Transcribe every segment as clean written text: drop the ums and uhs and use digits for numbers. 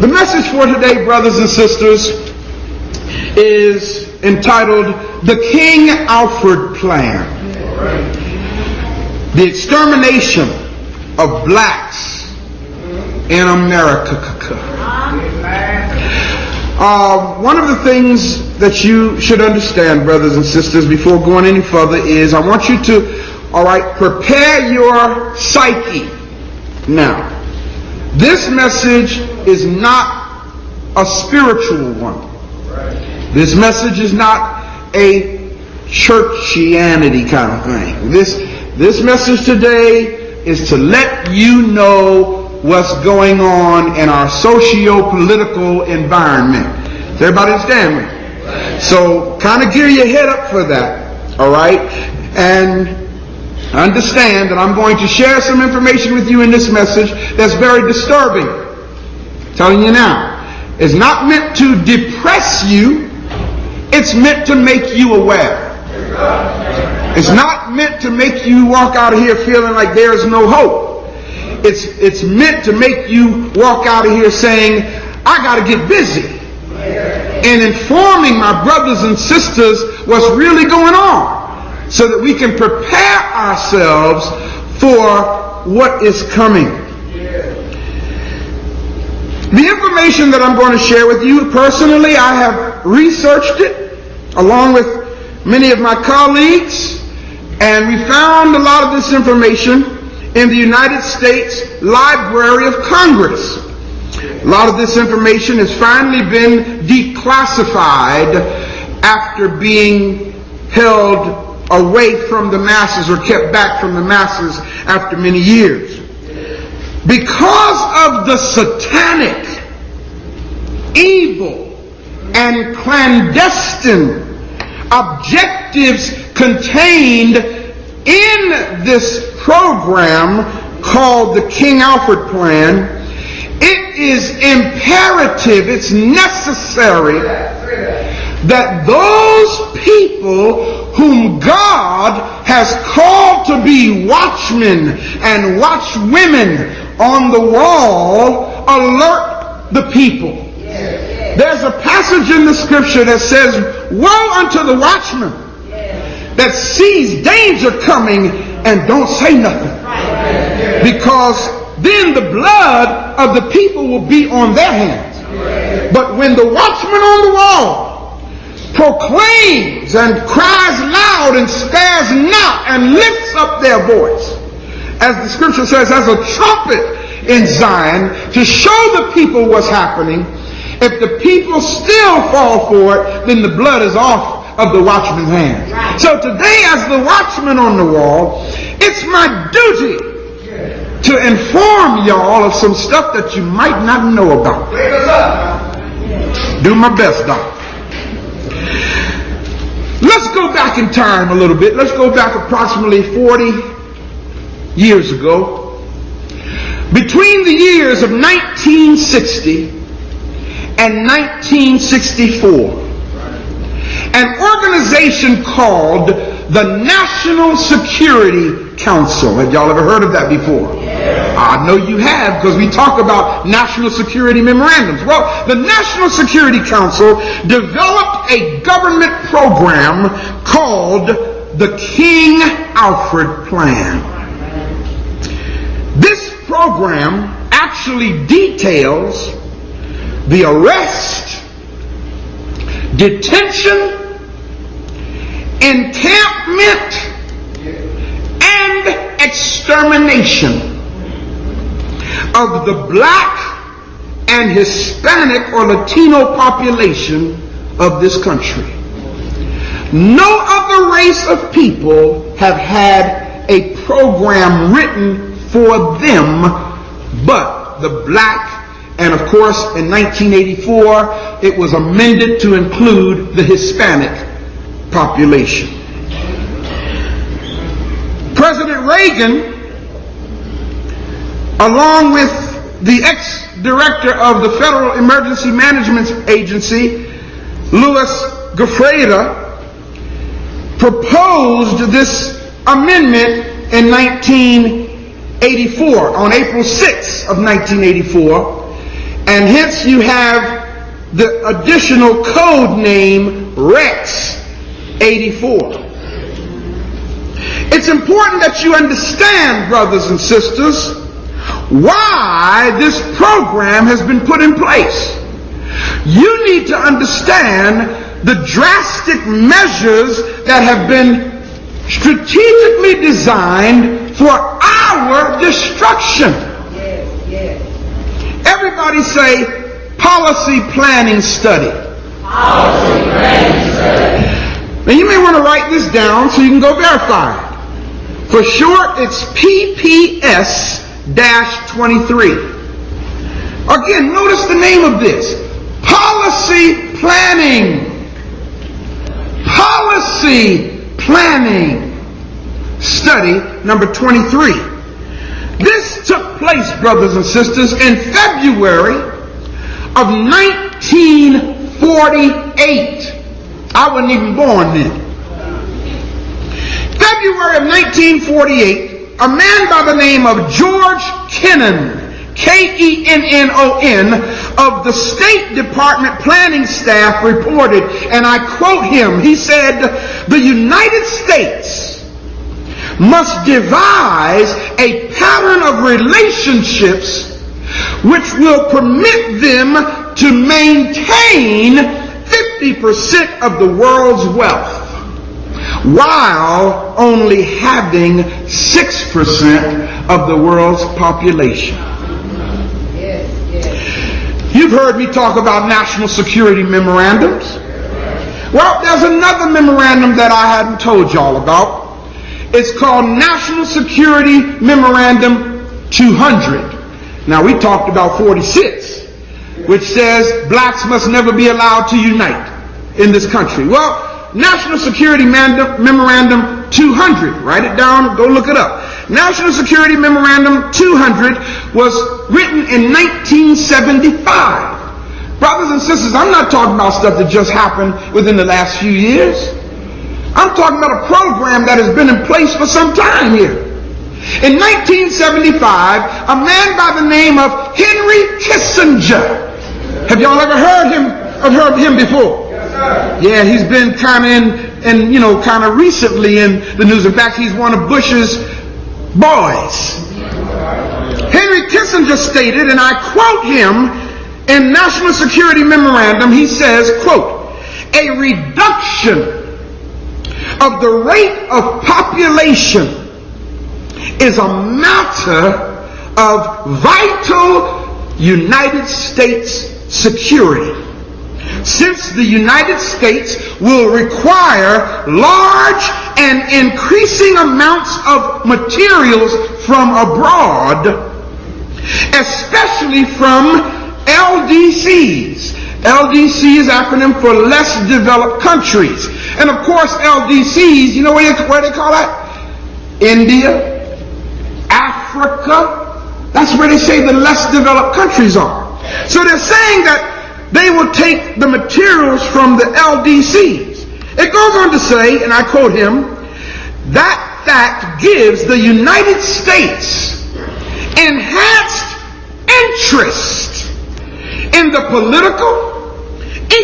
The message for today, brothers and sisters, is entitled The King Alfred Plan. The extermination of blacks in America. One of the things that you should understand, brothers and sisters, before going any further is I want you to, prepare your psyche. Now, this message is not a spiritual one. This message is not a churchianity kind of thing. This message today is to let you know what's going on in our socio-political environment. Does everybody understand me? So kind of gear your head up for that, all right? And understand that I'm going to share some information with you in this message that's very disturbing. I'm telling you now. It's not meant to depress you. It's meant to make you aware. It's not meant to make you walk out of here feeling like there is no hope. It's meant to make you walk out of here saying, I got to get busy in informing my brothers and sisters what's really going on so that we can prepare ourselves for what is coming. The information that I'm going to share with you, personally, I have researched it along with many of my colleagues, and we found a lot of this information in the United States Library of Congress. A lot of this information has finally been declassified after being held away from the masses or kept back from the masses after many years. Because of the satanic, evil, and clandestine objectives contained in this program called the King Alfred Plan, it is imperative, it's necessary that those people whom God has called to be watchmen and watchwomen on the wall alert the people. There's a passage in the scripture that says, woe unto the watchman that sees danger coming and don't say nothing. Because then the blood of the people will be on their hands. But when the watchman on the wall proclaims and cries loud and spares not and lifts up their voice, as the scripture says, as a trumpet in Zion, to show the people what's happening, if the people still fall for it, then the blood is off of the watchman's hands. So today, as the watchman on the wall, it's my duty to inform y'all of some stuff that you might not know about. Do my best, Doc. Let's go back in time a little bit. Let's go back approximately 40 years ago. Between the years of 1960 and 1964, an organization called the National Security Council. Have y'all ever heard of that before? I know you have, because we talk about national security memorandums. Well, the National Security Council developed a government program called the King Alfred Plan. This program actually details the arrest, detention, encampment, and extermination of the black and Hispanic or Latino population of this country. No other race of people have had a program written for them but the black, and of course in 1984 it was amended to include the Hispanic population. President Reagan, along with the ex-director of the Federal Emergency Management Agency, Louis Goffredo, proposed this amendment in 1984, on April 6th of 1984, And hence you have the additional code name Rex 84. It's important that you understand, brothers and sisters, why this program has been put in place. You need to understand the drastic measures that have been strategically designed for our destruction. Everybody say, policy planning study. Policy planning study. Now you may want to write this down so you can go verify it. For short, it's PPS-23. Again, notice the name of this. Policy planning. Policy planning study number 23. This took place, brothers and sisters, in February of 1948. I wasn't even born then. February of 1948, a man by the name of George Kennan, Kennon, of the State Department planning staff reported, and I quote him, he said, "The United States must devise a pattern of relationships which will permit them to maintain 50% of the world's wealth, while only having 6% of the world's population." You've heard me talk about national security memorandums. Well, there's another memorandum that I hadn't told y'all about. It's called National Security Memorandum 200. Now, we talked about 46, which says blacks must never be allowed to unite in this country. Well, National Security Memorandum 200, write it down, go look it up. National Security Memorandum 200 was written in 1975. Brothers and sisters, I'm not talking about stuff that just happened within the last few years. I'm talking about a program that has been in place for some time here. In 1975, a man by the name of Henry Kissinger. Have y'all ever heard of him before? Yeah, he's been kind of recently in the news. In fact, he's one of Bush's boys. Henry Kissinger stated, and I quote him in National Security Memorandum, he says, quote, "A reduction of the rate of population is a matter of vital United States security, since the United States will require large and increasing amounts of materials from abroad, especially from LDCs. LDC is acronym for less developed countries. And of course, LDCs, you know where they call that? India, Africa. That's where they say the less developed countries are. So they're saying that they will take the materials from the LDCs. It goes on to say, and I quote him, "That fact gives the United States enhanced interest in the political,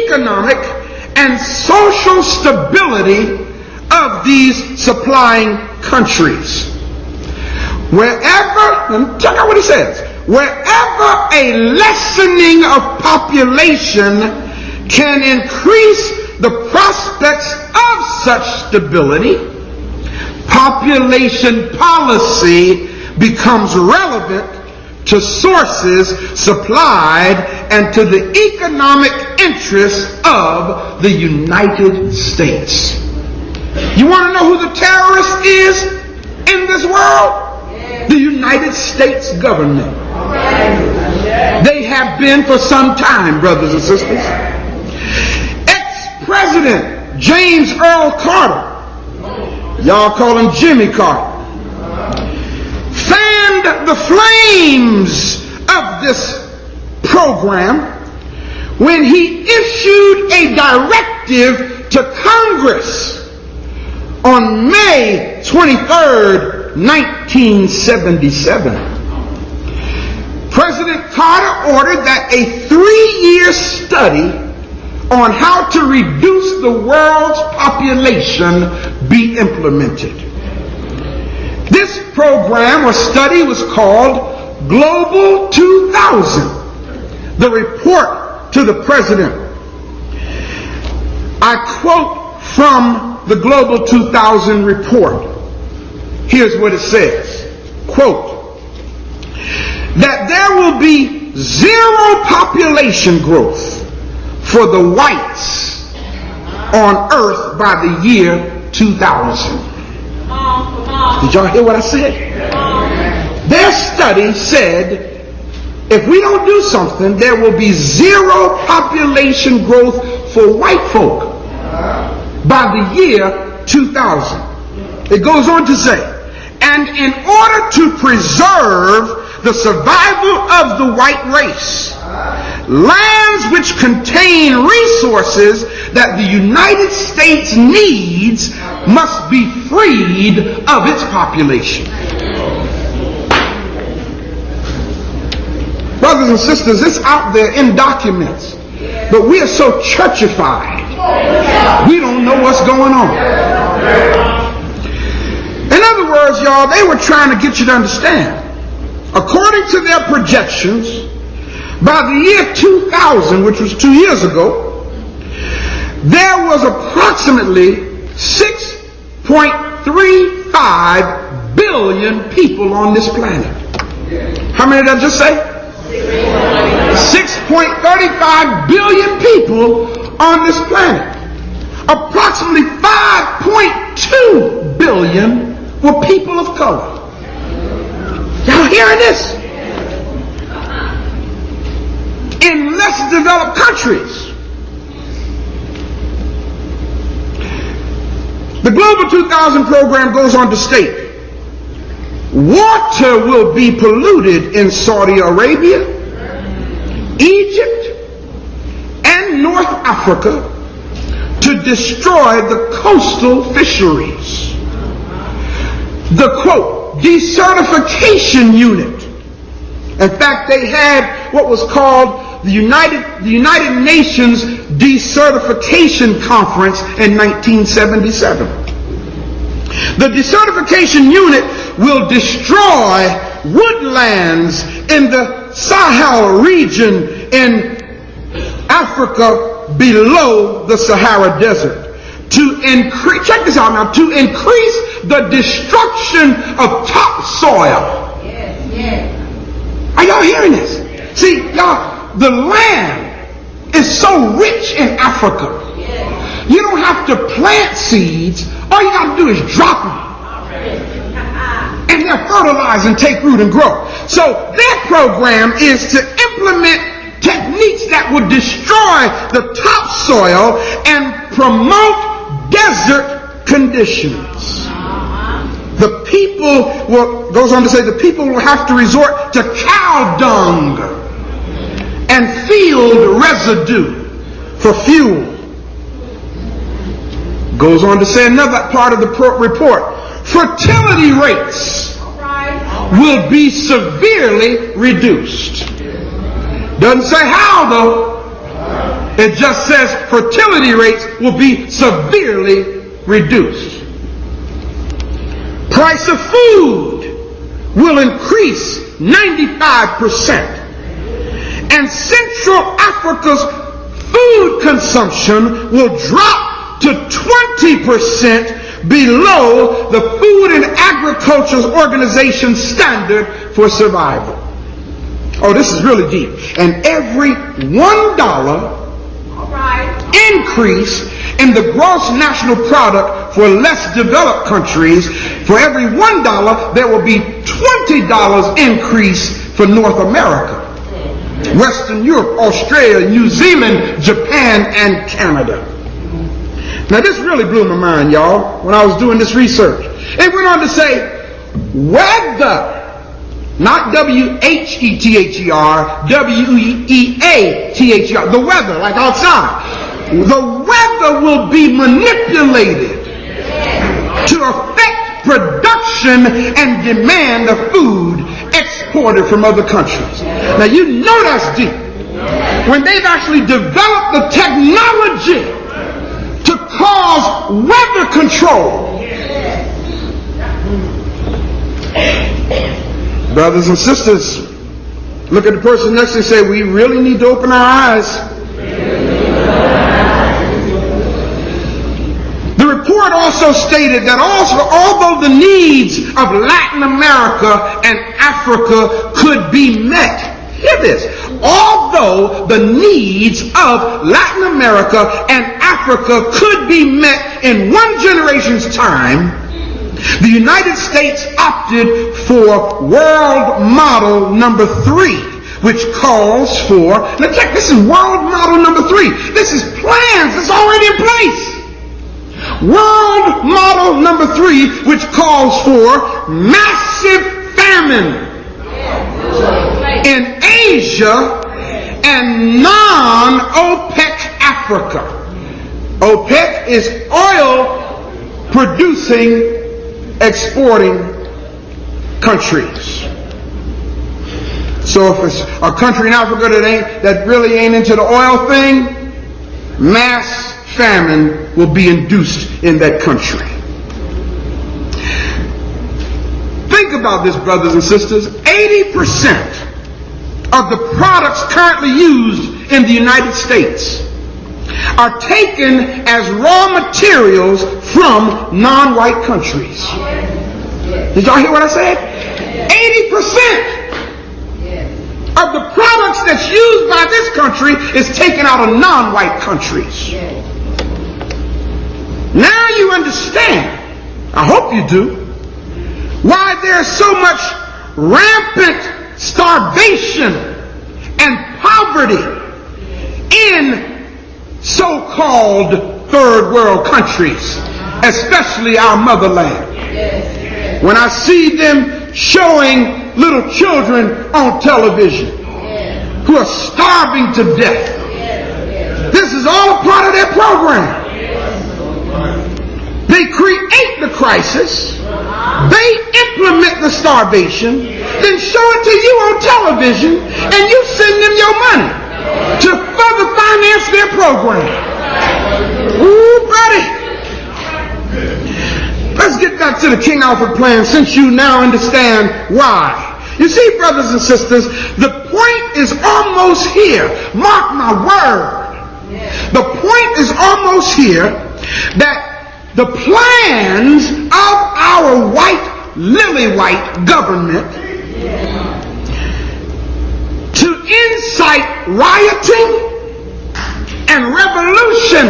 economic, and social stability of these supplying countries. Wherever," and check out what he says, "wherever a lessening of population can increase the prospects of such stability, population policy becomes relevant to sources supplied and to the economic interests of the United States." You want to know who the terrorist is in this world? The United States government. They have been for some time, brothers and sisters. Ex-President James Earl Carter, y'all call him Jimmy Carter, fanned the flames of this program when he issued a directive to Congress on May 23rd, 1977. President Carter ordered that a 3-year study on how to reduce the world's population be implemented. This program or study was called Global 2000, the report to the president. I quote from the Global 2000 report. Here's what it says, quote, that there will be zero population growth for the whites on earth by the year 2000. Did y'all hear what I said? Their study said if we don't do something, there will be zero population growth for white folk by the year 2000. It goes on to say, and in order to preserve the survival of the white race, lands which contain resources that the United States needs must be freed of its population. Brothers and sisters, it's out there in documents, but we are so churchified, we don't know what's going on. In other words, y'all, they were trying to get you to understand. According to their projections, by the year 2000, which was 2 years ago, there was approximately 6.35 billion people on this planet. How many did I just say? 6.35 billion people on this planet. Approximately 5.2 billion were people of color. Y'all hearing this? In less developed countries. The Global 2000 program goes on to state, water will be polluted in Saudi Arabia, Egypt, and North Africa to destroy the coastal fisheries. The quote, decertification unit. In fact, they had what was called the United Nations Decertification Conference in 1977. The decertification unit will destroy woodlands in the Sahel region in Africa below the Sahara Desert to increase, check this out now, to increase the destruction of topsoil. Are y'all hearing this? See, y'all, the land is so rich in Africa. You don't have to plant seeds. All you got to do is drop them. And they'll fertilize and take root and grow. So their program is to implement techniques that would destroy the topsoil and promote desert conditions. The people will, goes on to say, the people will have to resort to cow dung and field residue for fuel. Goes on to say another part of the report, fertility rates will be severely reduced. Doesn't say how though. It just says fertility rates will be severely reduced. Price of food will increase 95%. And Central Africa's food consumption will drop to 20% below the Food and Agriculture Organization standard for survival. Oh, this is really deep. And every $1 increase in the gross national product for less developed countries, for every $1, there will be $20 increase for North America, Western Europe, Australia, New Zealand, Japan, and Canada. Now this really blew my mind, y'all, when I was doing this research. It went on to say, whether, not W-H-E-T-H-E-R, W-E-A-T-H-E-R, the weather, like outside. The weather will be manipulated to affect production and demand of food, imported from other countries. Now you know that's deep. When they've actually developed the technology to cause weather control. Brothers and sisters, look at the person next to you and say, we really need to open our eyes. The report also stated that although the needs of Latin America and Africa could be met, hear this, although the needs of Latin America and Africa could be met in one generation's time, the United States opted for world model number 3, which calls for, now check, this is world model number 3. This is plans that's already in place. World model number 3, which calls for massive famine in Asia and non-OPEC Africa. OPEC is oil producing, exporting countries. So if it's a country in Africa that really ain't into the oil thing, mass famine will be induced in that country. Think about this, brothers and sisters. 80% of the products currently used in the United States are taken as raw materials from non-white countries. Did y'all hear what I said? 80% of the products that's used by this country is taken out of non-white countries. Now you understand, I hope you do, why there's so much rampant starvation and poverty in so-called third world countries, especially our motherland. When I see them showing little children on television who are starving to death, this is all a part of their program. They create the crisis, they implement the starvation, then show it to you on television, and you send them your money to further finance their program. Ooh, buddy. Let's get back to the King Alfred plan, since you now understand why. You see, brothers and sisters, the point is almost here. Mark my word. The point is almost here that the plans of our lily white government to incite rioting and revolution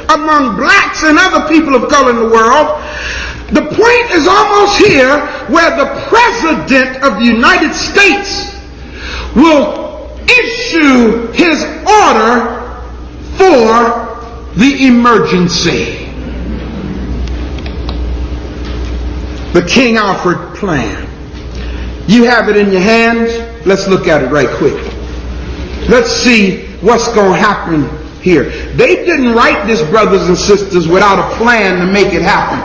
among blacks and other people of color in the world, the point is almost here where the President of the United States will issue his order for the emergency. The King Alfred plan. You have it in your hands. Let's look at it right quick. Let's see what's going to happen here. They didn't write this, brothers and sisters, without a plan to make it happen.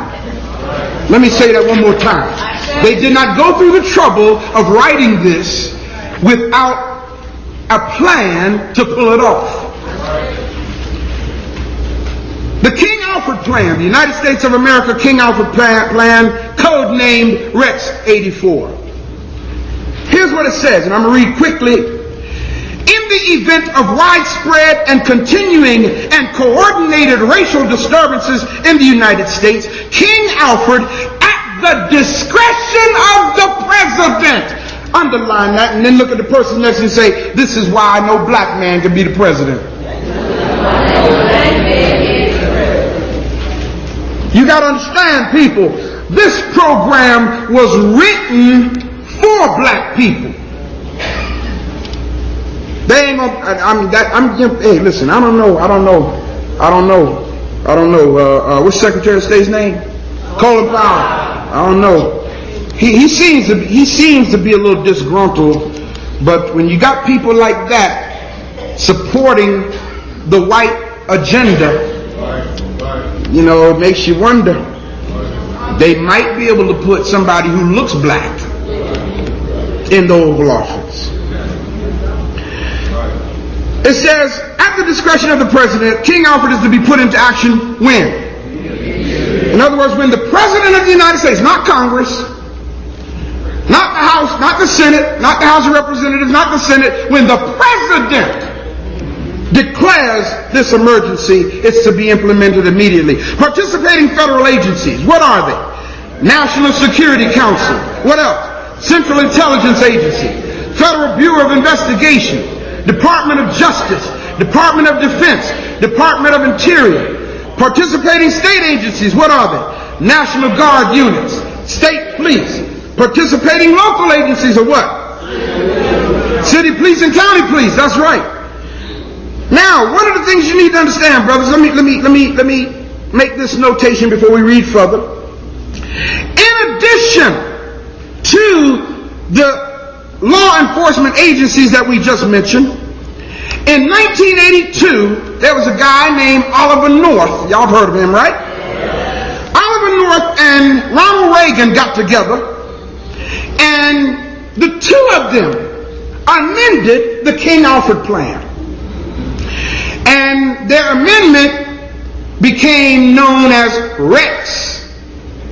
Let me say that one more time. They did not go through the trouble of writing this without a plan to pull it off. The King Alfred plan, the United States of America King Alfred plan, codenamed Rex 84. Here's what it says, and I'm going to read quickly. In the event of widespread and continuing and coordinated racial disturbances in the United States, King Alfred, at the discretion of the President, underline that, and then look at the person next to you and say, this is why no black man can be the President. You got to understand, people, this program was written for black people. They ain't gonna, hey, listen, I don't know, what's Secretary of State's name? Colin Powell. I don't know. He seems to be a little disgruntled, but when you got people like that supporting the white agenda, you know, it makes you wonder. They might be able to put somebody who looks black in the Oval Office. It says, at the discretion of the President, King Alfred is to be put into action when? In other words, when the President of the United States, not Congress, not the House, not the Senate, not the House of Representatives, not the Senate, when the President declares this emergency, it's to be implemented immediately. Participating federal agencies, what are they? National Security Council. What else? Central Intelligence Agency. Federal Bureau of Investigation. Department of Justice. Department of Defense. Department of Interior. Participating state agencies, what are they? National Guard units. State police. Participating local agencies are what? City police and county police, that's right. Now, one of the things you need to understand, brothers, let me make this notation before we read further. In addition to the law enforcement agencies that we just mentioned, in 1982, there was a guy named Oliver North. Y'all have heard of him, right? Oliver North and Ronald Reagan got together, and the two of them amended the King Alfred plan. And their amendment became known as Rex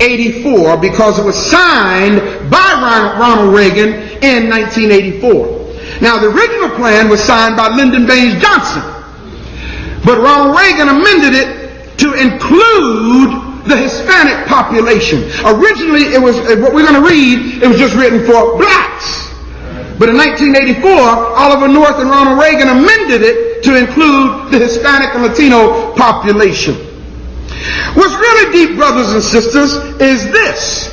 84 because it was signed by Ronald Reagan in 1984. Now, the original plan was signed by Lyndon Baines Johnson, but Ronald Reagan amended it to include the Hispanic population. Originally, it was, what we're going to read, it was just written for blacks. But in 1984, Oliver North and Ronald Reagan amended it to include the Hispanic and Latino population. What's really deep, brothers and sisters, is this.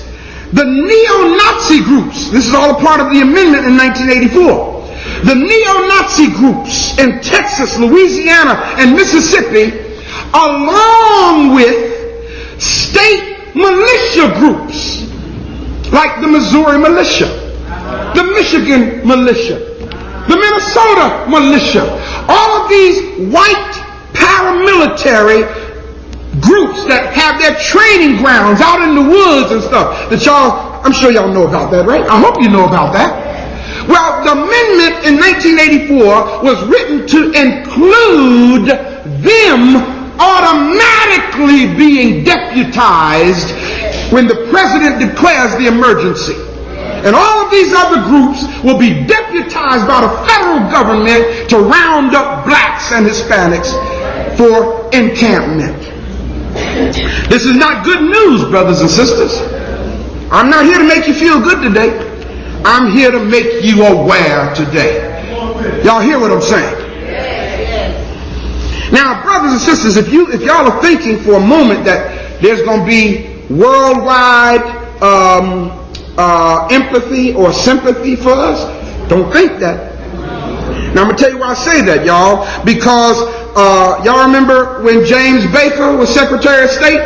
The neo-Nazi groups, this is all a part of the amendment in 1984. The neo-Nazi groups in Texas, Louisiana, and Mississippi, along with state militia groups, like the Missouri militia, the Michigan militia, the Minnesota militia, all of these white paramilitary groups that have their training grounds out in the woods and stuff that y'all, I'm sure y'all know about that, right? I hope you know about that. Well, the amendment in 1984 was written to include them automatically being deputized when the president declares the emergency. And all of these other groups will be deputized by the federal government to round up blacks and Hispanics for encampment. This is not good news, brothers and sisters. I'm not here to make you feel good today. I'm here to make you aware today. Y'all hear what I'm saying? Now, brothers and sisters, if y'all are thinking for a moment that there's going to be worldwide empathy or sympathy for us, don't think that. Now, I'm going to tell you why I say that, y'all. Because y'all remember when James Baker was Secretary of State?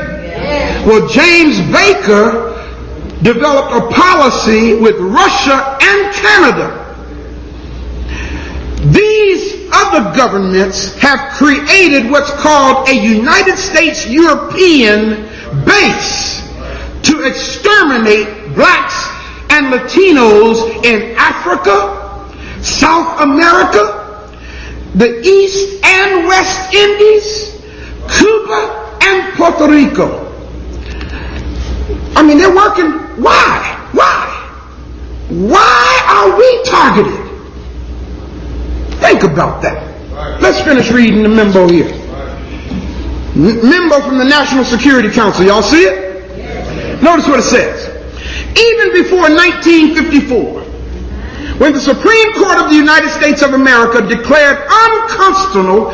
Well, James Baker developed a policy with Russia and Canada. These other governments have created what's called a United States European base to exterminate blacks and Latinos in Africa, South America, the East and West Indies, Cuba, and Puerto Rico. I mean, they're working. Why? Why are we targeted? Think about that. Let's finish reading the memo here. Memo from the National Security Council. Y'all see it? Notice what it says. Even before 1954, when the Supreme Court of the United States of America declared unconstitutional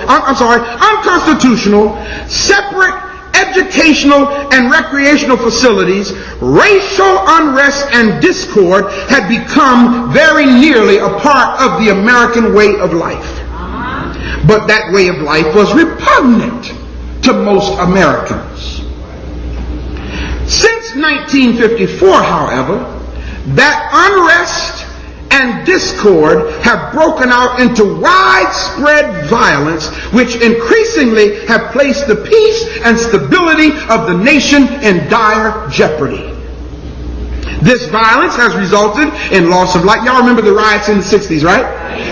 separate educational and recreational facilities, racial unrest and discord had become very nearly a part of the American way of life. But that way of life was repugnant to most Americans. Since 1954, however, that unrest and discord have broken out into widespread violence, which increasingly have placed the peace and stability of the nation in dire jeopardy. This violence has resulted in loss of life. Y'all remember the riots in the 60s, right?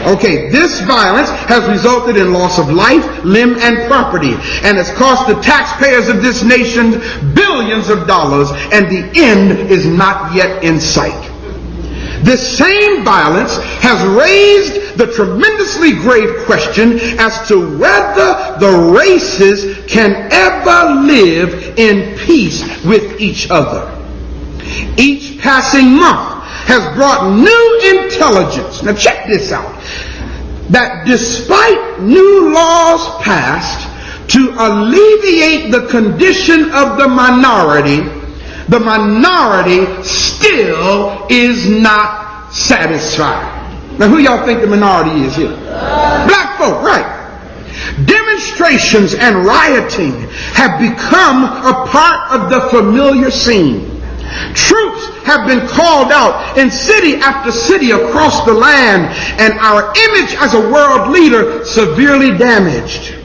Okay, this violence has resulted in loss of life, limb, and property, and has cost the taxpayers of this nation billions of dollars, and the end is not yet in sight. This same violence has raised the tremendously grave question as to whether the races can ever live in peace with each other. Each passing month has brought new intelligence. Now check this out. That despite new laws passed to alleviate the condition of the minority still is not satisfied. Now who y'all think the minority is here? Black folk, right. Demonstrations and rioting have become a part of the familiar scene. Troops have been called out in city after city across the land, and our image as a world leader severely damaged.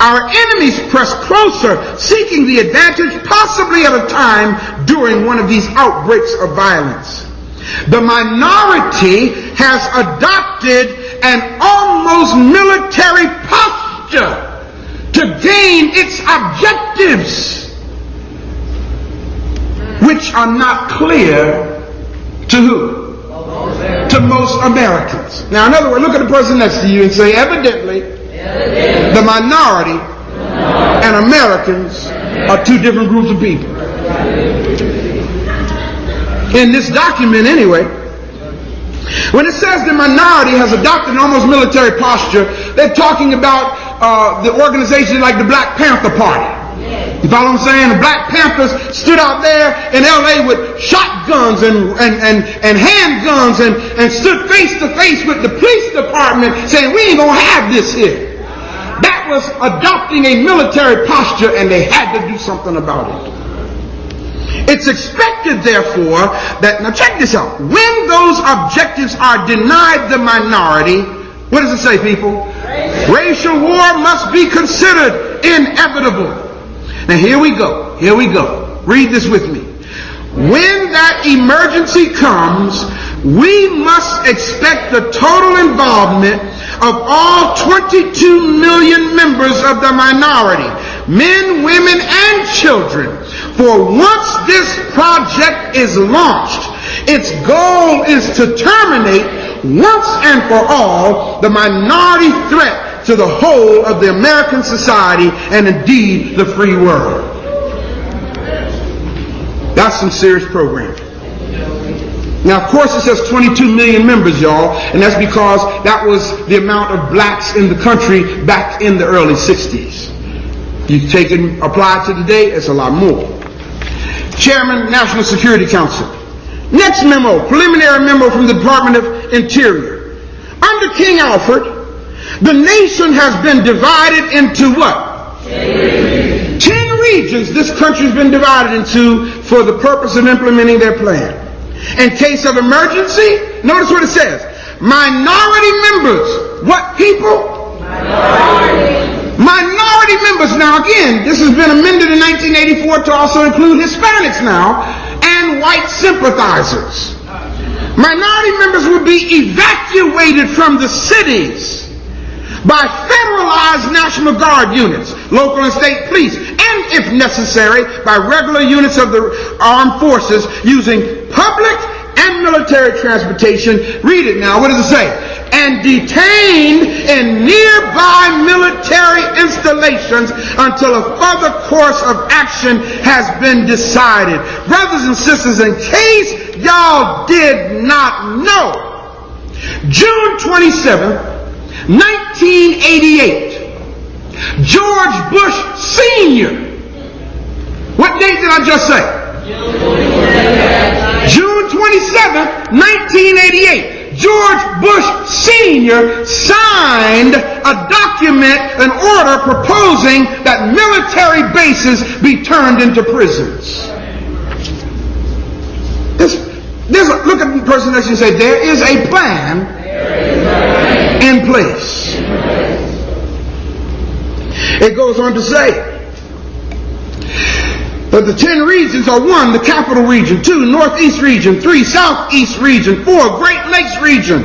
Our enemies press closer, seeking the advantage, possibly at a time during one of these outbreaks of violence. The minority has adopted an almost military posture to gain its objectives, which are not clear to who? To most Americans. Now, in other words, look at the person next to you and say, evidently, the minority and Americans are two different groups of people. In this document, anyway, when it says the minority has adopted an almost military posture, they're talking about the organization like the Black Panther Party. You follow what I'm saying? The Black Panthers stood out there in L.A. with shotguns and handguns and stood face to face with the police department saying, we ain't gonna have this here. That was adopting a military posture, and they had to do something about it. It's expected, therefore, that, now check this out, when those objectives are denied the minority, what does it say, people? Racial war must be considered inevitable. Now here we go. Read this with me. When that emergency comes, we must expect the total involvement of all 22 million members of the minority, men, women, and children. For once this project is launched, its goal is to terminate once and for all the minority threat to the whole of the American society and indeed the free world. That's some serious programming. Now, of course, it says 22 million members, y'all, and that's because that was the amount of blacks in the country back in the early 60s. You take it, apply it to today, it's a lot more. Chairman, National Security Council. Next memo, preliminary memo from the Department of Interior. Under King Alfred, the nation has been divided into what? 10 regions this country's been divided into for the purpose of implementing their plan. In case of emergency, notice what it says. Minority members. What people? Minority members. Now again, this has been amended in 1984 to also include Hispanics now and white sympathizers. Minority members will be evacuated from the cities by federalized National Guard units, local and state police, and if necessary, by regular units of the armed forces using public and military transportation. Read it now. What does it say? And detained in nearby military installations until a further course of action has been decided. Brothers and sisters, in case y'all did not know, June 27th, 1988, George Bush Sr. What date did I just say? June 27th, 1988. George Bush Sr. signed a document, an order proposing that military bases be turned into prisons. Look at the person next to you and say, there is a plan in place. It goes on to say, But the 10 regions are 1, the capital region, 2, northeast region, 3, southeast region, 4, Great Lakes region,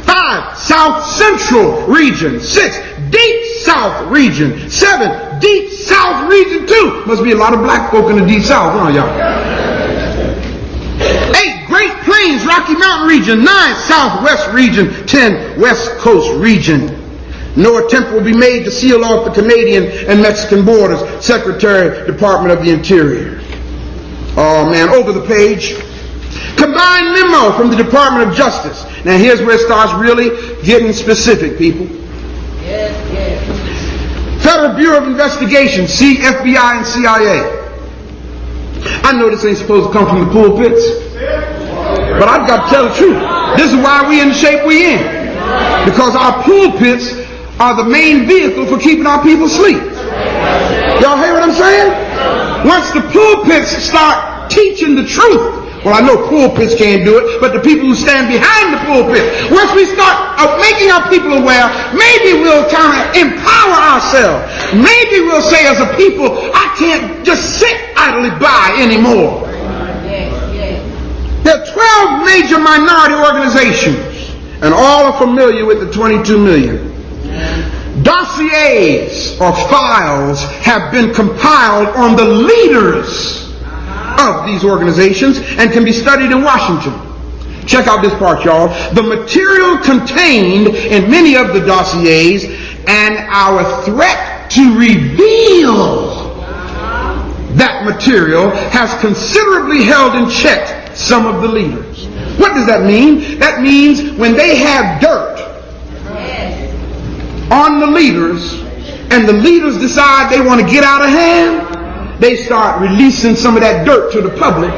5, south central region, 6, deep south region, 7, deep south region 2. Must be a lot of black folk in the deep south, huh, y'all? 8, Great Plains, Rocky Mountain region, 9, southwest region, 10, west coast region. No attempt will be made to seal off the Canadian and Mexican borders. Secretary, Department of the Interior. Oh man, over the page. Combined memo from the Department of Justice. Now here's where it starts really getting specific, people. Yes, yes. Federal Bureau of Investigation, FBI and CIA. I know this ain't supposed to come from the pulpits, but I've got to tell the truth. This is why we in the shape we in. Because our pulpits are the main vehicle for keeping our people asleep. Y'all hear what I'm saying? Once the pulpits start teaching the truth, well, I know pulpits can't do it, but the people who stand behind the pulpit, once we start making our people aware, maybe we'll kind of empower ourselves. Maybe we'll say as a people, I can't just sit idly by anymore. There are 12 major minority organizations, and all are familiar with the 22 million. Dossiers or files have been compiled on the leaders of these organizations and can be studied in Washington. Check out this part, y'all. The material contained in many of the dossiers and our threat to reveal that material has considerably held in check some of the leaders. What does that mean? That means when they have dirt on the leaders and the leaders decide they want to get out of hand, they start releasing some of that dirt to the public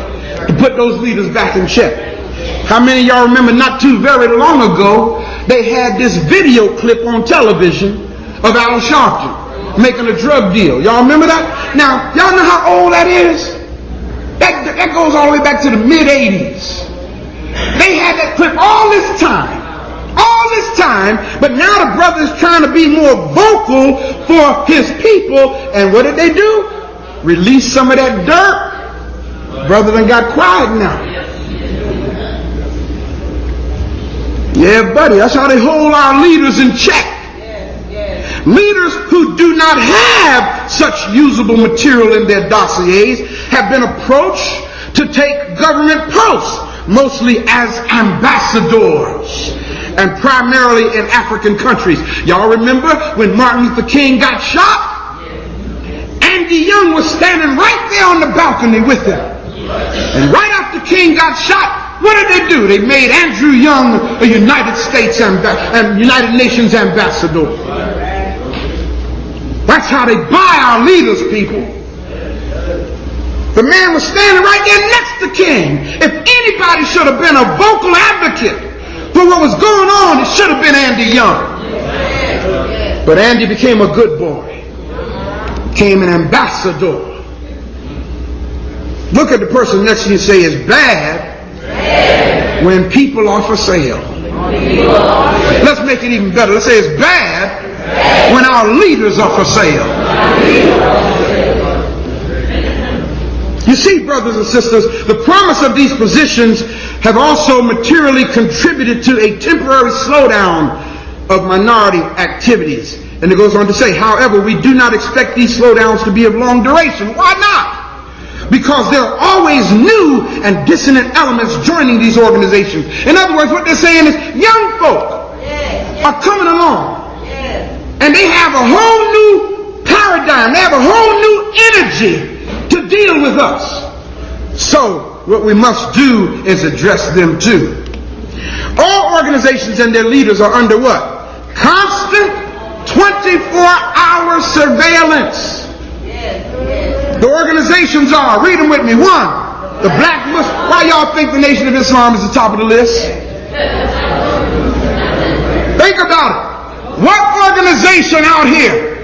to put those leaders back in check. How many of y'all remember not too very long ago they had this video clip on television of Al Sharpton making a drug deal? Y'all remember that? Now, y'all know how old that is? That goes all the way back to the mid-80s. They had that clip all this time, but now the brother is trying to be more vocal for his people, and what did they do? Release some of that dirt. Brother done got quiet now. Yeah, buddy, that's how they hold our leaders in check. Leaders who do not have such usable material in their dossiers have been approached to take government posts, mostly as ambassadors, and primarily in African countries. Y'all remember when Martin Luther King got shot? Andy Young was standing right there on the balcony with him. And right after King got shot, what did they do? They made Andrew Young a United Nations ambassador. That's how they buy our leaders, people. The man was standing right there next to King. If anybody should have been a vocal advocate for what was going on, it should have been Andy Young. But Andy became a good boy. Became an ambassador. Look at the person next to you and say, it's bad when people are for sale. Let's make it even better. Let's say it's bad when our leaders are for sale. You see, brothers and sisters, the promise of these positions have also materially contributed to a temporary slowdown of minority activities. And it goes on to say, however, we do not expect these slowdowns to be of long duration. Why not? Because there are always new and dissonant elements joining these organizations. In other words, what they're saying is young folk are coming along and they have a whole new paradigm. They have a whole new energy to deal with us. So what we must do is address them too. All organizations and their leaders are under what? Constant 24-hour surveillance. The organizations are, read them with me. 1, the Black Muslim. Why y'all think the Nation of Islam is the top of the list? Think about it. What organization out here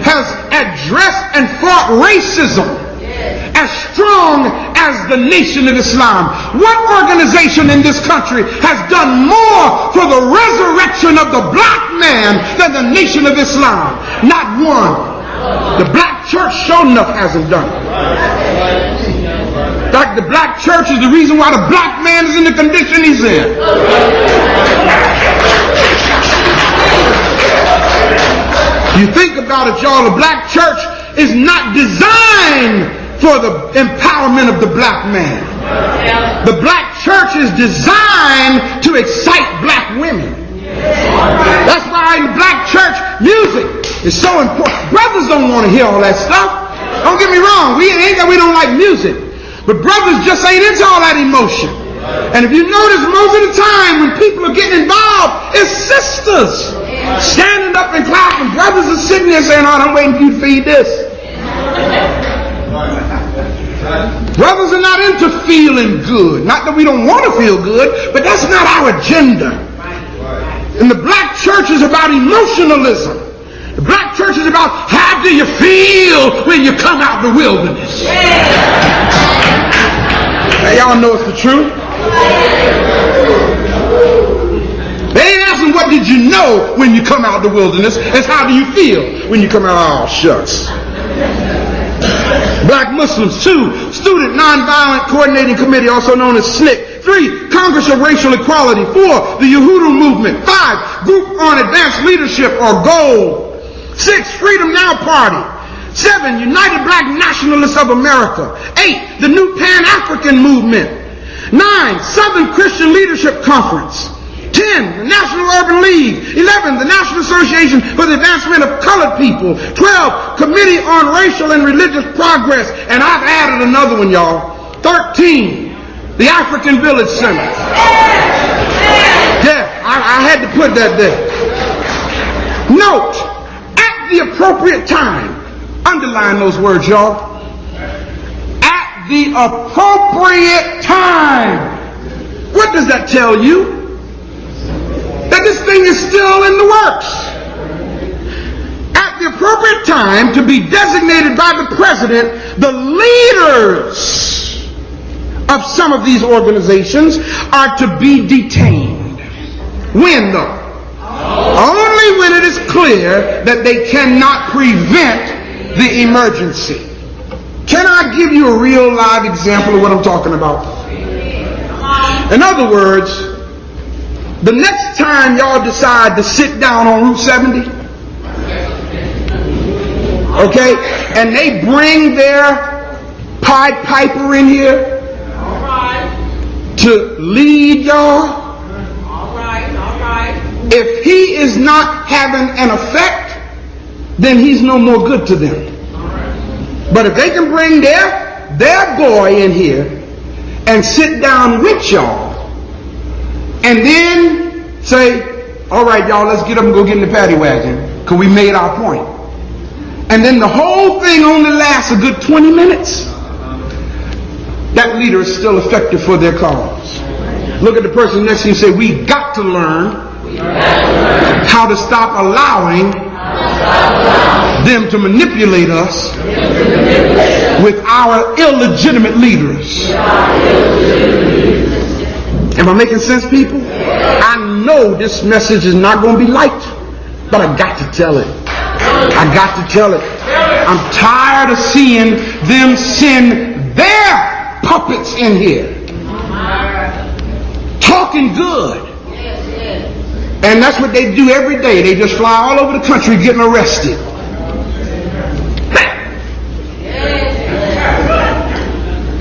has addressed and fought racism as strong as the Nation of Islam? What organization in this country has done more for the resurrection of the black man than the Nation of Islam? Not one. The black church sure enough hasn't done it. In fact, the black church is the reason why the black man is in the condition he's in. You think about it, y'all, the black church is not designed for the empowerment of the black man. The black church is designed to excite black women. That's why in the black church, music is so important. Brothers don't want to hear all that stuff. Don't get me wrong, we ain't that we don't like music. But brothers just ain't into all that emotion. And if you notice, most of the time when people are getting involved, it's sisters standing up and clapping. Brothers are sitting there saying, "Oh, I'm waiting for you to feed this." Brothers are not into feeling good. Not that we don't want to feel good, but that's not our agenda. And the black church is about emotionalism. The black church is about how do you feel when you come out the wilderness. Now, y'all know it's the truth. They ain't asking what did you know when you come out the wilderness. It's how do you feel when you come out. Oh, shucks. Black Muslims. 2, Student Nonviolent Coordinating Committee, also known as SNCC. 3, Congress of Racial Equality. 4, the Yahudu Movement. 5, Group on Advanced Leadership, or GOLD. 6, Freedom Now Party. 7, United Black Nationalists of America. 8, the New Pan-African Movement. 9, Southern Christian Leadership Conference. 10, the National Urban League. 11, the National Association for the Advancement of Colored People. 12, Committee on Racial and Religious Progress. And I've added another one, y'all. 13, the African Village Center. Yeah, I had to put that there. Note, at the appropriate time, underline those words, y'all. At the appropriate time. What does that tell you? That this thing is still in the works. At the appropriate time, to be designated by the president, the leaders of some of these organizations are to be detained. When though? Only when it is clear that they cannot prevent the emergency. Can I give you a real live example of what I'm talking about? In other words, the next time y'all decide to sit down on Route 70, okay, and they bring their Pied Piper in here to lead y'all, if he is not having an effect, then he's no more good to them. But if they can bring their boy in here and sit down with y'all and then say, all right, y'all, let's get up and go get in the paddy wagon because we made our point. And then the whole thing only lasts a good 20 minutes. That leader is still effective for their cause. Look at the person next to you and say, we got to learn how to stop allowing them to manipulate us with our illegitimate leaders. Am I making sense, people? I know this message is not going to be liked, but I got to tell it. I got to tell it. I'm tired of seeing them send their puppets in here talking good. And that's what they do every day. They just fly all over the country getting arrested.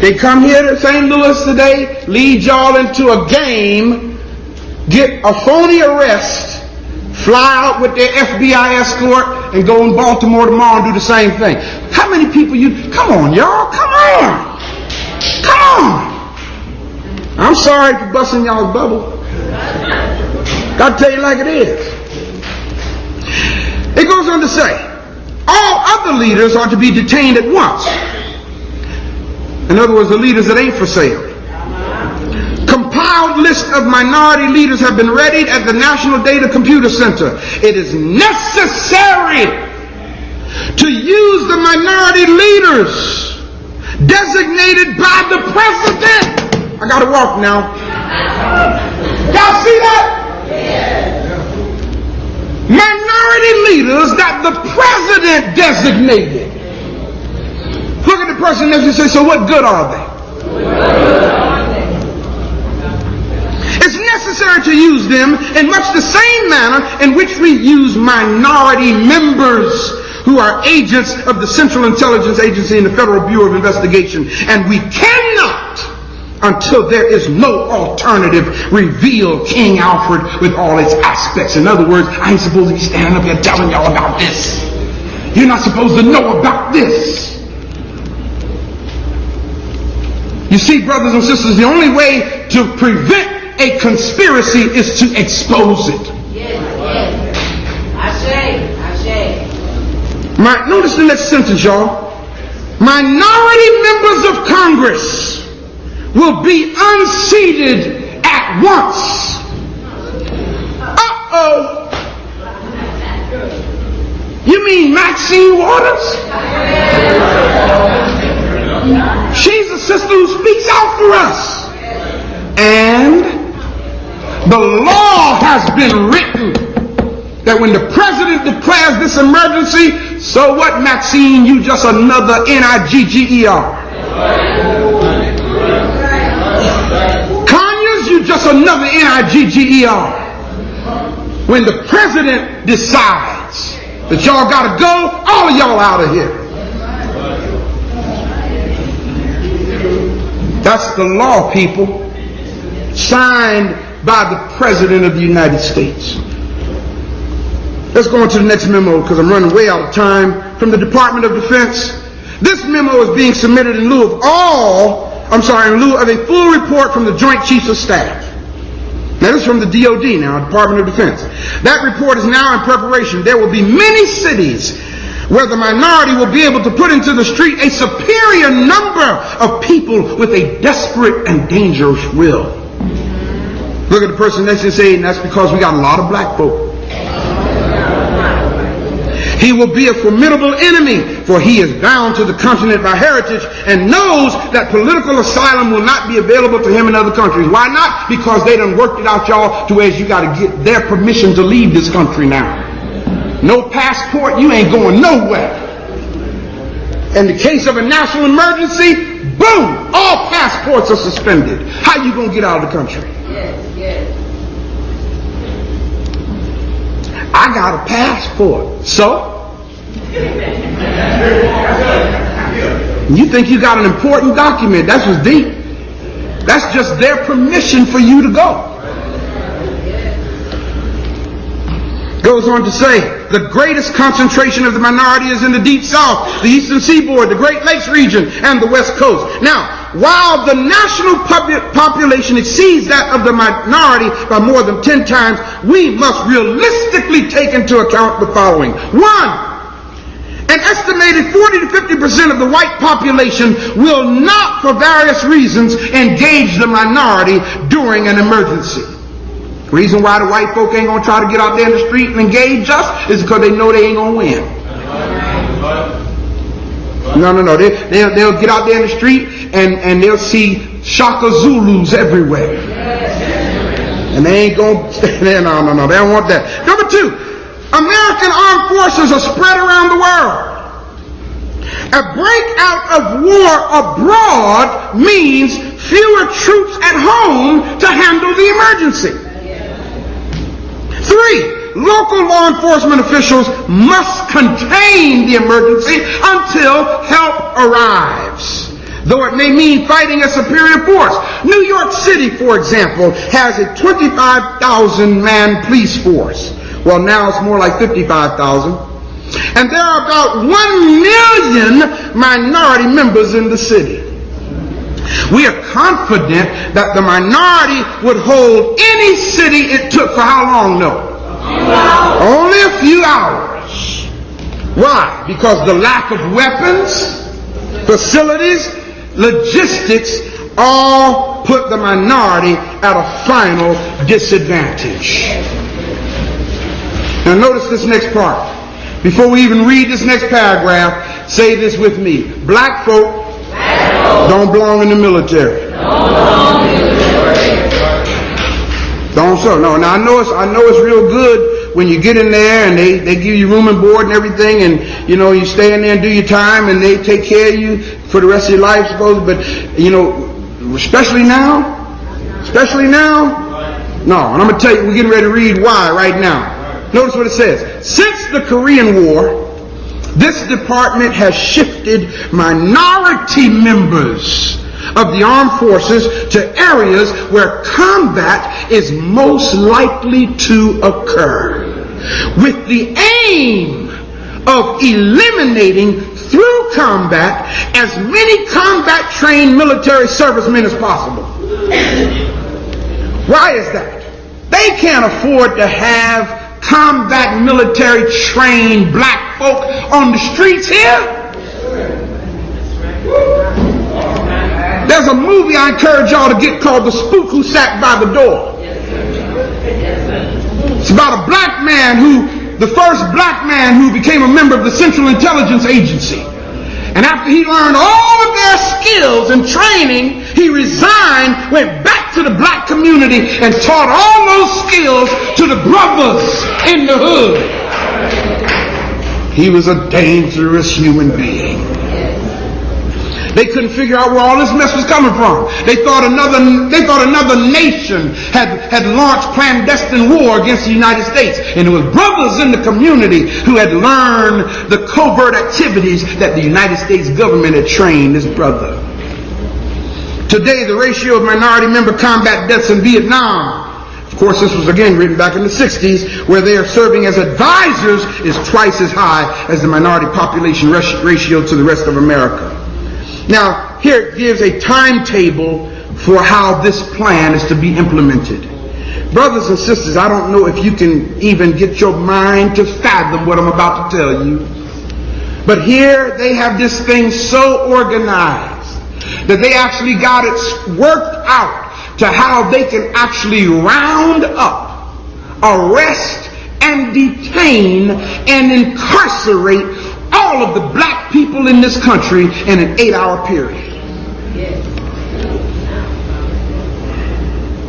They come here to St. Louis today, lead y'all into a game, get a phony arrest, fly out with their FBI escort, and go in Baltimore tomorrow and do the same thing. How many people come on, y'all, come on. Come on. I'm sorry for busting y'all's bubble. I'll tell you like it is. It goes on to say, all other leaders are to be detained at once. In other words, the leaders that ain't for sale. Compiled list of minority leaders have been readied at the National Data Computer Center. It is necessary to use the minority leaders designated by the president. I gotta walk now. Y'all see that? Minority leaders that the president designated. Look at the person next to you and say, so what good are they? It's necessary to use them in much the same manner in which we use minority members who are agents of the Central Intelligence Agency and the Federal Bureau of Investigation. And we cannot, until there is no alternative, reveal King Alfred with all its aspects. In other words, I ain't supposed to be standing up here telling y'all about this. You're not supposed to know about this. You see, brothers and sisters, the only way to prevent a conspiracy is to expose it. Yes, yes. I say. Notice the next sentence, y'all. Minority members of Congress will be unseated at once. Uh-oh. You mean Maxine Waters? She's a sister who speaks out for us. And the law has been written that when the president declares this emergency, so what, Maxine? You just another N-I-G-G-E-R. Conyers, you just another N-I-G-G-E-R. When the president decides that y'all gotta go, all of y'all out of here. That's the law, people. Signed by the President of the United States. Let's go on to the next memo because I'm running way out of time. From the Department of Defense. This memo is being submitted in lieu of a full report from the Joint Chiefs of Staff. Now this is from the DOD now, Department of Defense. That report is now in preparation. There will be many cities where the minority will be able to put into the street a superior number of people with a desperate and dangerous will. Look at the person next to you and say, and that's because we got a lot of black folk. He will be a formidable enemy, for he is bound to the continent by heritage and knows that political asylum will not be available to him in other countries. Why not? Because they done worked it out, y'all, to where you got to get their permission to leave this country now. No passport, you ain't going nowhere. In the case of a national emergency, boom, all passports are suspended. How you going to get out of the country? Yes. I got a passport. So? You think you got an important document. That's what's deep. That's just their permission for you to go. Goes on to say, the greatest concentration of the minority is in the Deep South, the Eastern Seaboard, the Great Lakes region, and the West Coast. Now, while the national population exceeds that of the minority by more than 10 times, we must realistically take into account the following. 1. An estimated 40 to 50% of the white population will not, for various reasons, engage the minority during an emergency. The reason why the white folk ain't going to try to get out there in the street and engage us is because they know they ain't going to win. No. They'll get out there in the street and they'll see Shaka Zulus everywhere. And they ain't going to stay there. No. They don't want that. Number 2, American armed forces are spread around the world. A breakout of war abroad means fewer troops at home to handle the emergency. 3, local law enforcement officials must contain the emergency until help arrives, though it may mean fighting a superior force. New York City, for example, has a 25,000-man police force. Well, now it's more like 55,000. And there are about 1 million minority members in the city. We are confident that the minority would hold any city it took for how long, no? Only a few hours. Why? Because the lack of weapons, facilities, logistics all put the minority at a final disadvantage. Now notice this next part. Before we even read this next paragraph, say this with me. Black folk don't belong in the military. Don't so. No. Now I know it's real good when you get in there and they give you room and board and everything, and you stay in there and do your time and they take care of you for the rest of your life, suppose. But especially now. No, and I'm going to tell you, we're getting ready to read why right now. Notice what it says. Since the Korean War, this department has shifted minority members of the armed forces to areas where combat is most likely to occur, with the aim of eliminating through combat as many combat-trained military servicemen as possible. Why is that? They can't afford to have combat military trained black folk on the streets here. There's a movie I encourage y'all to get called The Spook Who Sat by the Door. It's about a black man the first black man who became a member of the Central Intelligence Agency. And after he learned all of their skills and training, he resigned, went back to the black community, and taught all those skills to the brothers in the hood. He was a dangerous human being. They couldn't figure out where all this mess was coming from. They thought another nation had launched clandestine war against the United States. And it was brothers in the community who had learned the covert activities that the United States government had trained this brother. Today, the ratio of minority member combat deaths in Vietnam, of course this was again written back in the 60s, where they are serving as advisors, is twice as high as the minority population ratio to the rest of America. Now, here it gives a timetable for how this plan is to be implemented. Brothers and sisters, I don't know if you can even get your mind to fathom what I'm about to tell you. But here they have this thing so organized that they actually got it worked out to how they can actually round up, arrest, and detain and incarcerate all of the black people in this country in an 8-hour period.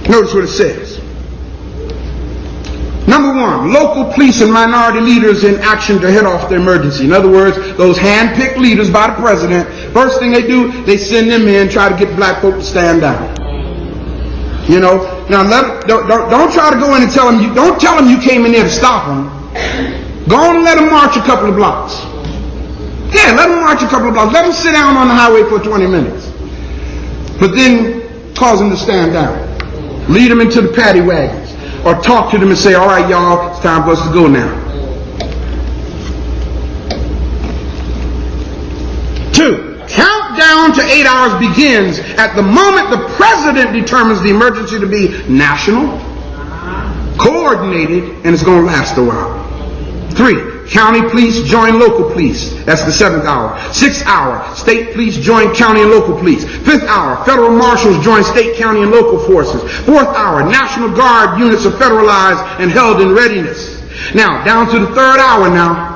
Notice what it says. Number one, local police and minority leaders in action to head off the emergency. In other words, those hand-picked leaders by the president, first thing they do, they send them in, try to get black folk to stand down. Now don't try to go in and tell them, don't tell them you came in there to stop them. Go on and let them march a couple of blocks. Yeah, let them march a couple of blocks. Let them sit down on the highway for 20 minutes. But then cause them to stand down. Lead them into the paddy wagons. Or talk to them and say, all right, y'all, it's time for us to go now. 2, countdown to 8 hours begins at the moment the president determines the emergency to be national, coordinated, and it's going to last a while. 3, county police join local police. That's the 7th hour. 6th hour, state police join county and local police. 5th hour, federal marshals join state, county, and local forces. 4th hour, National Guard units are federalized and held in readiness. Now, down to the 3rd hour now.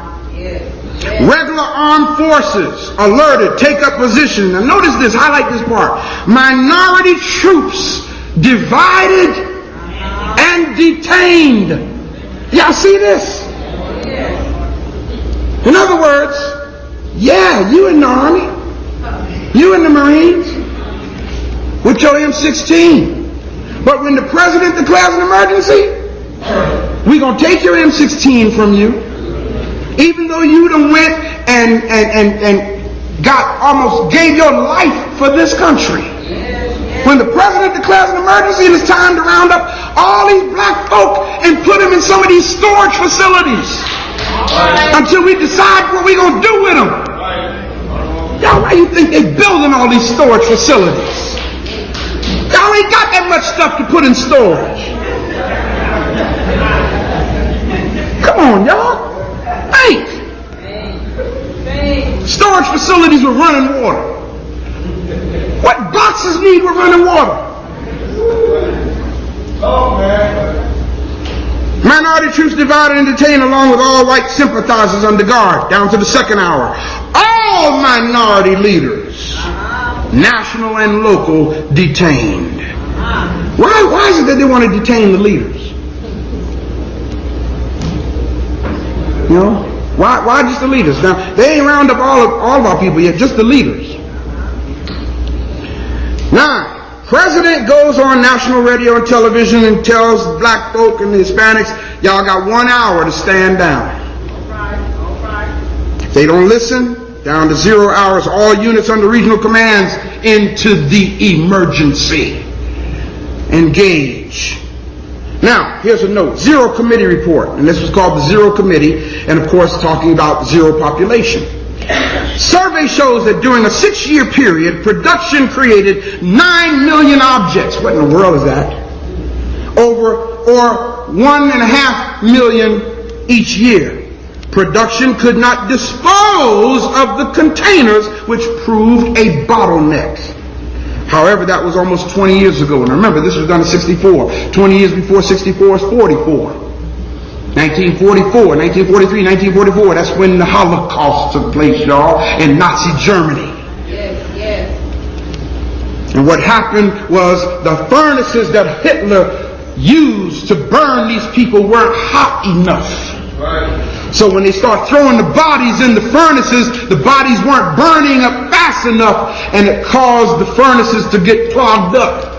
Regular armed forces alerted, take up position. Now notice this, highlight this part. Minority troops divided and detained. Y'all see this? In other words, yeah, you in the Army, you in the Marines, with your M16. But when the president declares an emergency, we're going to take your M16 from you, even though you done went and almost gave your life for this country. When the president declares an emergency, it's time to round up all these black folk and put them in some of these storage facilities. Until we decide what we're going to do with them. Y'all, why you think they're building all these storage facilities? Y'all ain't got that much stuff to put in storage. Come on, y'all. Think. Storage facilities with running water. What boxes need with running water? Oh, man. Minority troops divided and detained along with all white sympathizers under guard, down to the 2nd hour. All minority leaders, national and local, detained. Why is it that they want to detain the leaders? You know? Why just the leaders? Now, they ain't round up all of our people yet, just the leaders. Now, President goes on national radio and television and tells black folk and the Hispanics, y'all got 1 hour to stand down. If they don't listen, down to 0 hours, all units under regional commands into the emergency. Engage. Now, here's a note. Zero Committee report. And this was called the Zero Committee, and of course talking about zero population. Survey shows that during a 6-year period, production created 9 million objects. What in the world is that? Or 1.5 million each year. Production could not dispose of the containers, which proved a bottleneck. However, that was almost 20 years ago. And remember, this was done in 64. 20 years before 64 is 44. 1944, 1943, 1944, that's when the Holocaust took place, y'all, in Nazi Germany. Yes, yes. And what happened was the furnaces that Hitler used to burn these people weren't hot enough. Right. So when they start throwing the bodies in the furnaces, the bodies weren't burning up fast enough, and it caused the furnaces to get clogged up.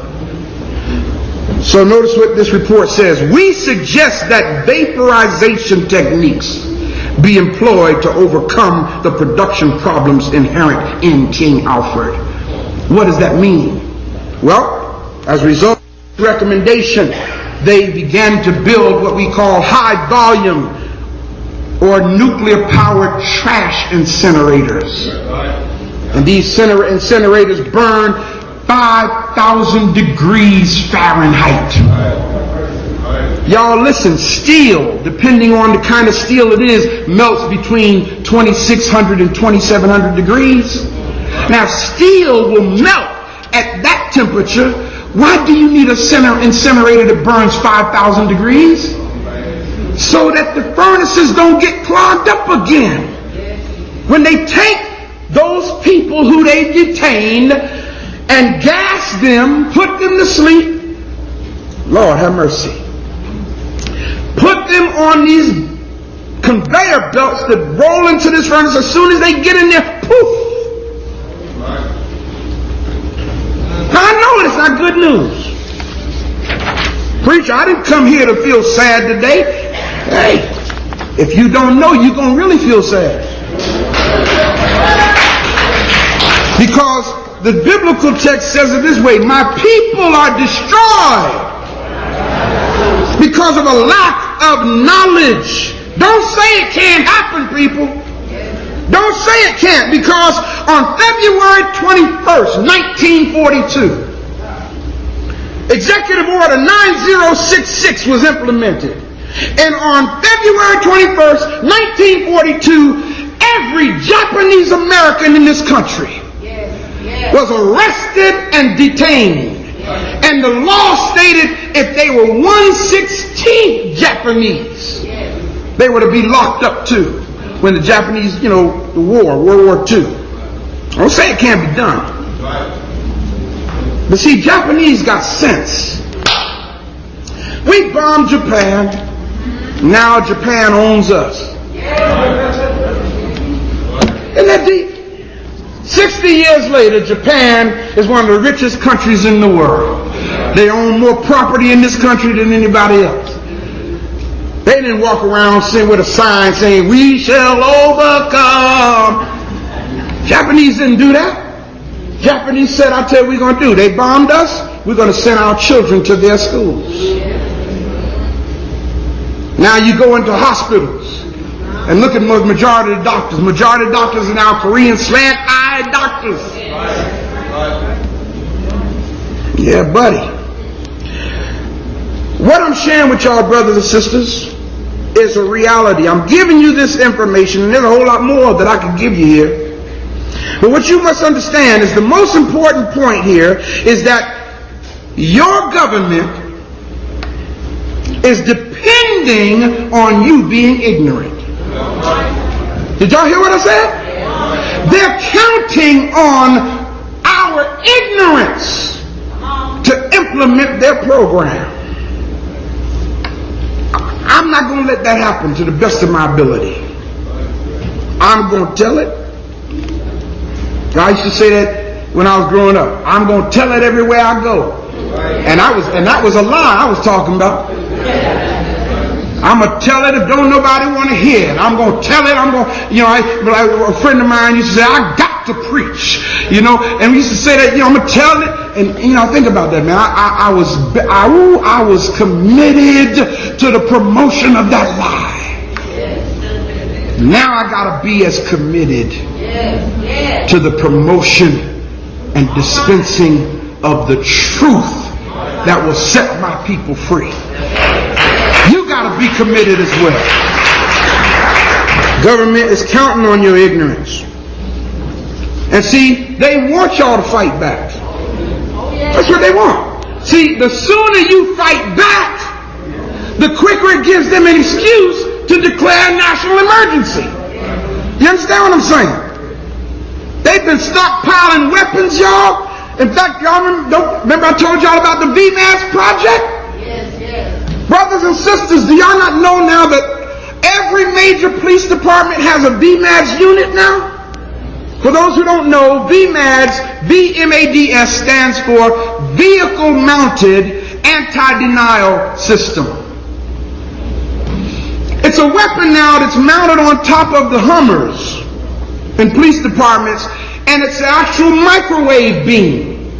So notice what this report says. We suggest that vaporization techniques be employed to overcome the production problems inherent in King Alfred. What does that mean? Well, as a result of this recommendation, they began to build what we call high volume or nuclear powered trash incinerators. And these incinerators burn 5,000 degrees Fahrenheit. Y'all listen, steel, depending on the kind of steel it is, melts between 2,600 and 2,700 degrees. Now, steel will melt at that temperature. Why do you need a incinerator that burns 5,000 degrees? So that the furnaces don't get clogged up again. When they take those people who they detained and gas them, put them to sleep, Lord have mercy, put them on these conveyor belts that roll into this furnace. As soon as they get in there, poof. Now I know it's not good news. Preacher, I didn't come here to feel sad today. Hey, if you don't know, you're going to really feel sad. Because the biblical text says it this way: my people are destroyed because of a lack of knowledge. Don't say it can't happen, people. Don't say it can't, because on February 21st, 1942, Executive Order 9066 was implemented. And on February 21st, 1942, every Japanese American in this country was arrested and detained. And the law stated if they were 1/16 Japanese, they were to be locked up too. When the Japanese, the war, World War II. I don't say it can't be done. But see, Japanese got sense. We bombed Japan. Now Japan owns us. Isn't that deep? 60 years later, Japan is one of the richest countries in the world. They own more property in this country than anybody else. They didn't walk around with a sign saying, "We shall overcome." Japanese didn't do that. Japanese said, "I'll tell you what we're going to do. They bombed us. We're going to send our children to their schools." Now you go into hospitals and look at the majority of the doctors. Majority of doctors are now Korean slant-eyed doctors. Yeah, buddy. What I'm sharing with y'all, brothers and sisters, is a reality. I'm giving you this information, and there's a whole lot more that I could give you here. But what you must understand is the most important point here is that your government is depending on you being ignorant. Did y'all hear what I said? They're counting on our ignorance to implement their program. I'm I'm not going to let that happen to the best of my ability. I'm going to tell it. I used to say that when I was growing up. I'm going to tell it everywhere I go. And that was a lie I was talking about. I'm going to tell it if don't nobody want to hear it. I'm going to tell it. I'm going to, a friend of mine used to say, I got to preach, and we used to say that, I'm going to tell it. And, think about that, man. I was committed to the promotion of that lie. Now I got to be as committed to the promotion and dispensing of the truth that will set my people free. You got to be committed as well. Government is counting on your ignorance. And see, they want y'all to fight back. That's what they want. See, the sooner you fight back, the quicker it gives them an excuse to declare a national emergency. You understand what I'm saying? They've been stockpiling weapons, y'all. In fact, y'all remember I told y'all about the VMAS project? Yes. Brothers and sisters, do y'all not know now that every major police department has a VMAS unit now? For those who don't know, VMAS, VMADS, stands for Vehicle Mounted Anti-Denial System. It's a weapon now that's mounted on top of the Hummers in police departments, and it's an actual microwave beam.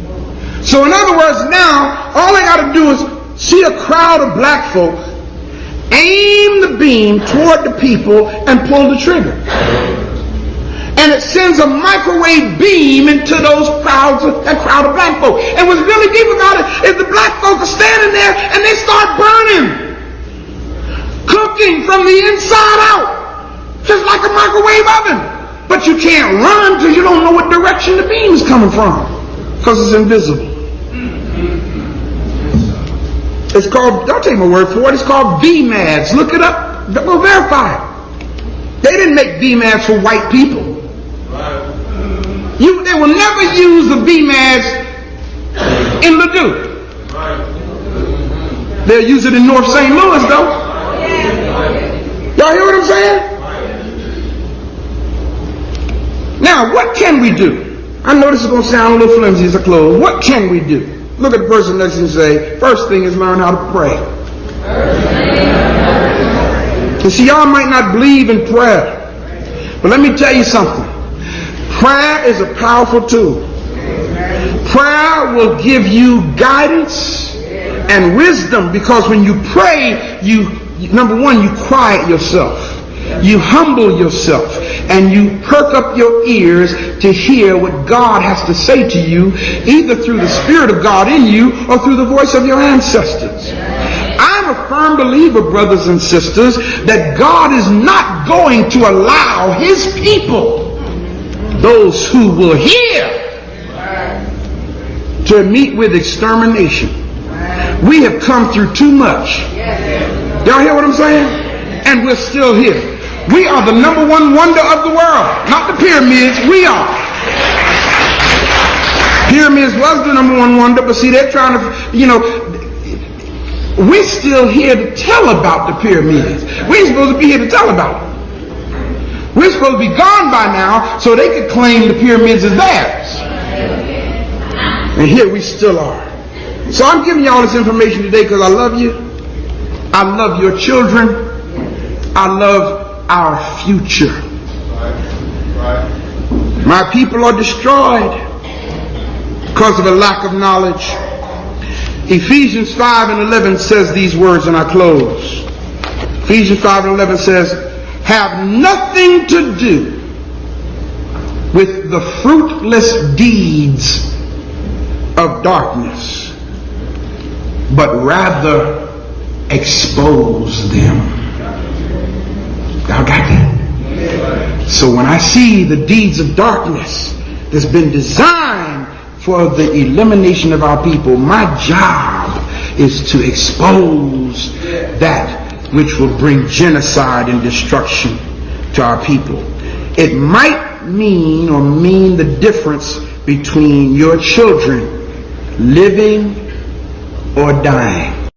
So in other words, now all they got to do is see a crowd of black folk, aim the beam toward the people, and pull the trigger. And it sends a microwave beam into that crowd of black folk. And what's really deep about it is the black folk are standing there and they start burning, cooking from the inside out, just like a microwave oven. But you can't run because you don't know what direction the beam is coming from, because it's invisible. It's called, I'll take my word for it, it's called VMADS. Look it up, we'll verify it. They didn't make VMADS for white people. They will never use the VMADS in Leduc. They'll use it in North St. Louis though. Y'all hear what I'm saying? Now, what can we do? I know this is going to sound a little flimsy as I close. What can we do? Look at the person next to you and say, first thing is learn how to pray. You see, y'all might not believe in prayer, but let me tell you something. Prayer is a powerful tool. Prayer will give you guidance and wisdom, because when you pray, number one, you quiet yourself. You humble yourself and you perk up your ears to hear what God has to say to you, either through the Spirit of God in you or through the voice of your ancestors. I'm a firm believer, brothers and sisters, that God is not going to allow His people, those who will hear, to meet with extermination. We have come through too much. Y'all hear what I'm saying? And we're still here. We are the number one wonder of the world. Not the pyramids, we are. Pyramids was the number one wonder, but see, they're trying to, we're still here to tell about the pyramids. We ain't supposed to be here to tell about it. We're supposed to be gone by now so they could claim the pyramids as theirs. And here we still are. So I'm giving you all this information today because I love you. I love your children. I love our future. My people are destroyed because of a lack of knowledge. Ephesians 5:11 says these words, and I close. Ephesians 5:11 says, have nothing to do with the fruitless deeds of darkness, but rather expose them. Y'all got that? So when I see the deeds of darkness that's been designed for the elimination of our people, my job is to expose that which will bring genocide and destruction to our people. It might mean the difference between your children living or dying.